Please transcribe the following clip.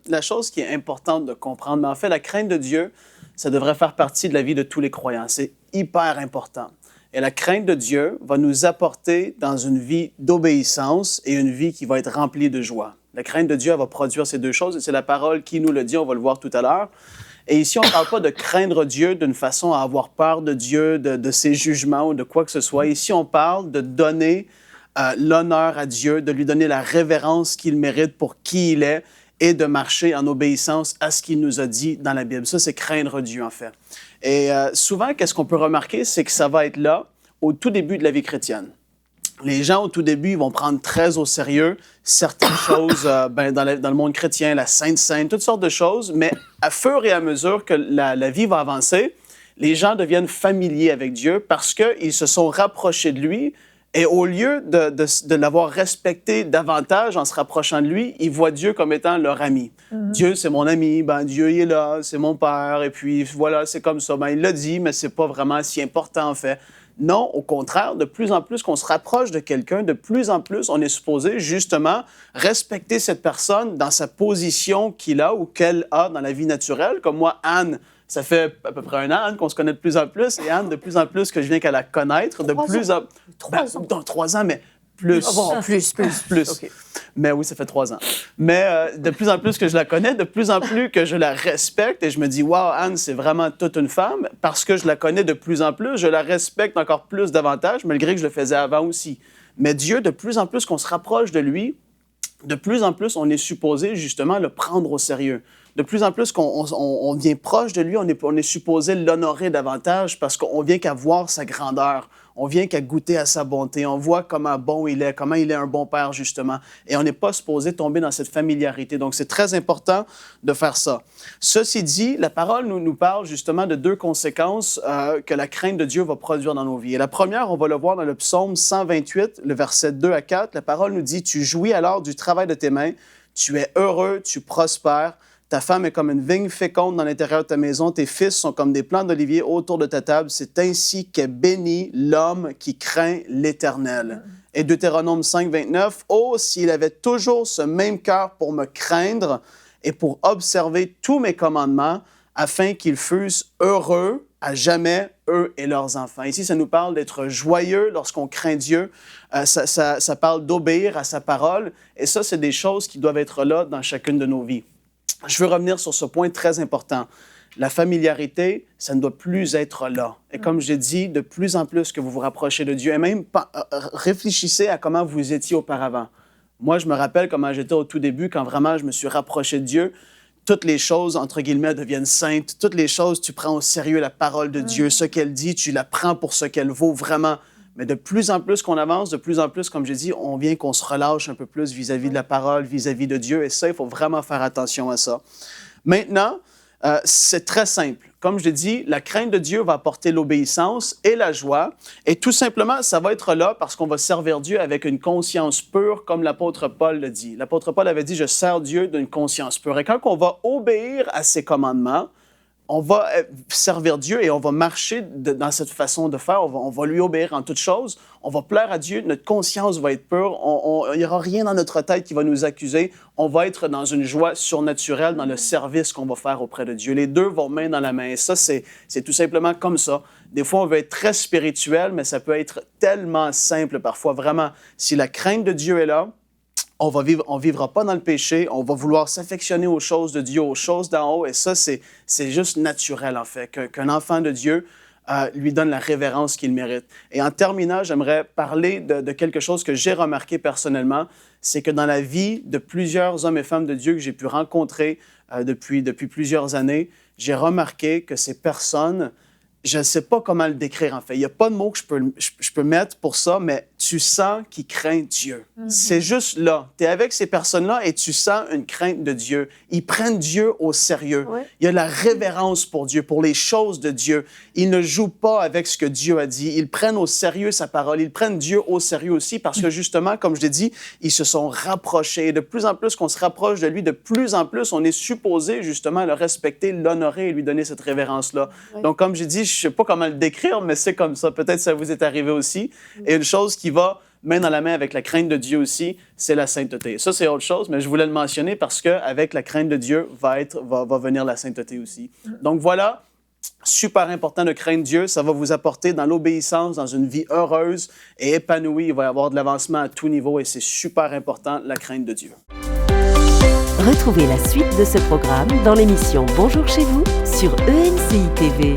La chose qui est importante de comprendre, mais en fait, la crainte de Dieu, ça devrait faire partie de la vie de tous les croyants. C'est hyper important. Et la crainte de Dieu va nous apporter dans une vie d'obéissance et une vie qui va être remplie de joie. La crainte de Dieu, elle va produire ces deux choses et c'est la parole qui nous le dit, on va le voir tout à l'heure. Et ici, on ne parle pas de craindre Dieu d'une façon à avoir peur de Dieu, de ses jugements ou de quoi que ce soit. Ici, on parle de donner l'honneur à Dieu, de lui donner la révérence qu'il mérite pour qui il est et de marcher en obéissance à ce qu'il nous a dit dans la Bible. Ça, c'est craindre Dieu, en fait. Et souvent, qu'est-ce qu'on peut remarquer, c'est que ça va être là au tout début de la vie chrétienne. Les gens, au tout début, ils vont prendre très au sérieux certaines choses dans le monde chrétien, la Sainte Seine, toutes sortes de choses, mais à fur et à mesure que la vie va avancer, les gens deviennent familiers avec Dieu parce qu'ils se sont rapprochés de lui. Et au lieu de l'avoir respecté davantage en se rapprochant de lui, ils voient Dieu comme étant leur ami. Mm-hmm. Dieu, c'est mon ami, Dieu, il est là, c'est mon père, et puis voilà, c'est comme ça. Il l'a dit, mais c'est pas vraiment si important en fait. Non, au contraire, de plus en plus qu'on se rapproche de quelqu'un, de plus en plus, on est supposé justement respecter cette personne dans sa position qu'il a ou qu'elle a dans la vie naturelle. Comme moi, Anne, ça fait à peu près 1 an, Anne, qu'on se connaît de plus en plus. Et Anne, de plus en plus que je viens qu'à la connaître. 3 ans. 3 ans, mais plus. Plus. Okay. Mais oui, ça fait 3 ans. Mais de plus en plus que je la connais, de plus en plus que je la respecte. Et je me dis, wow, Anne, c'est vraiment toute une femme. Parce que je la connais de plus en plus, je la respecte encore plus davantage, malgré que je le faisais avant aussi. Mais Dieu, de plus en plus qu'on se rapproche de lui, de plus en plus, on est supposé justement le prendre au sérieux. De plus en plus qu'on vient proche de lui, on est supposé l'honorer davantage parce qu'on vient qu'à voir sa grandeur. On vient qu'à goûter à sa bonté. On voit comment bon il est, comment il est un bon père, justement. Et on n'est pas supposé tomber dans cette familiarité. Donc, c'est très important de faire ça. Ceci dit, la parole nous parle justement de 2 conséquences que la crainte de Dieu va produire dans nos vies. Et la première, on va le voir dans le psaume 128, le verset 2 à 4. La parole nous dit « Tu jouis alors du travail de tes mains, tu es heureux, tu prospères. Ta femme est comme une vigne féconde dans l'intérieur de ta maison. Tes fils sont comme des plants d'olivier autour de ta table. C'est ainsi qu'est béni l'homme qui craint l'Éternel. » Et Deutéronome 5, 29. « Oh, s'il avait toujours ce même cœur pour me craindre et pour observer tous mes commandements, afin qu'ils fussent heureux à jamais, eux et leurs enfants. » Ici, ça nous parle d'être joyeux lorsqu'on craint Dieu. Ça parle d'obéir à sa parole. Et ça, c'est des choses qui doivent être là dans chacune de nos vies. Je veux revenir sur ce point très important. La familiarité, ça ne doit plus être là. Et comme j'ai dit, de plus en plus que vous vous rapprochez de Dieu, et même réfléchissez à comment vous étiez auparavant. Moi, je me rappelle comment j'étais au tout début, quand vraiment je me suis rapproché de Dieu. Toutes les choses, entre guillemets, deviennent saintes. Toutes les choses, tu prends au sérieux la parole de Dieu. Ce qu'elle dit, tu la prends pour ce qu'elle vaut vraiment. Mais de plus en plus qu'on avance, de plus en plus, comme j'ai dit, on vient qu'on se relâche un peu plus vis-à-vis de la parole, vis-à-vis de Dieu. Et ça, il faut vraiment faire attention à ça. Maintenant, c'est très simple. Comme je l'ai dit, la crainte de Dieu va apporter l'obéissance et la joie. Et tout simplement, ça va être là parce qu'on va servir Dieu avec une conscience pure, comme l'apôtre Paul le dit. L'apôtre Paul avait dit « Je sers Dieu d'une conscience pure ». Et quand on va obéir à ses commandements, on va servir Dieu et on va marcher dans cette façon de faire. On va lui obéir en toutes choses. On va plaire à Dieu. Notre conscience va être pure. Il n'y aura rien dans notre tête qui va nous accuser. On va être dans une joie surnaturelle dans le service qu'on va faire auprès de Dieu. Les deux vont main dans la main. Et ça, c'est tout simplement comme ça. Des fois, on veut être très spirituel, mais ça peut être tellement simple parfois. Vraiment, si la crainte de Dieu est là, on vivra pas dans le péché, on va vouloir s'affectionner aux choses de Dieu, aux choses d'en haut, et ça, c'est juste naturel, en fait, qu'un enfant de Dieu lui donne la révérence qu'il mérite. Et en terminant, j'aimerais parler de quelque chose que j'ai remarqué personnellement, c'est que dans la vie de plusieurs hommes et femmes de Dieu que j'ai pu rencontrer depuis plusieurs années, j'ai remarqué que ces personnes, je ne sais pas comment le décrire, en fait. Il n'y a pas de mots que je peux mettre pour ça, mais tu sens qu'ils craignent Dieu. Mm-hmm. C'est juste là. Tu es avec ces personnes-là et tu sens une crainte de Dieu. Ils prennent Dieu au sérieux. Oui. Il y a la révérence pour Dieu, pour les choses de Dieu. Ils ne jouent pas avec ce que Dieu a dit. Ils prennent au sérieux sa parole. Ils prennent Dieu au sérieux aussi parce que justement, comme je l'ai dit, ils se sont rapprochés. Et de plus en plus qu'on se rapproche de lui, de plus en plus, on est supposé justement le respecter, l'honorer et lui donner cette révérence-là. Oui. Donc, comme j'ai dit, je ne sais pas comment le décrire, mais c'est comme ça. Peut-être que ça vous est arrivé aussi. Et une chose qui va main dans la main avec la crainte de Dieu aussi, c'est la sainteté. Ça, c'est autre chose, mais je voulais le mentionner parce qu'avec la crainte de Dieu va venir la sainteté aussi. Donc voilà, super important de craindre Dieu. Ça va vous apporter dans l'obéissance, dans une vie heureuse et épanouie. Il va y avoir de l'avancement à tout niveau et c'est super important, la crainte de Dieu. Retrouvez la suite de ce programme dans l'émission Bonjour chez vous sur ENCI TV.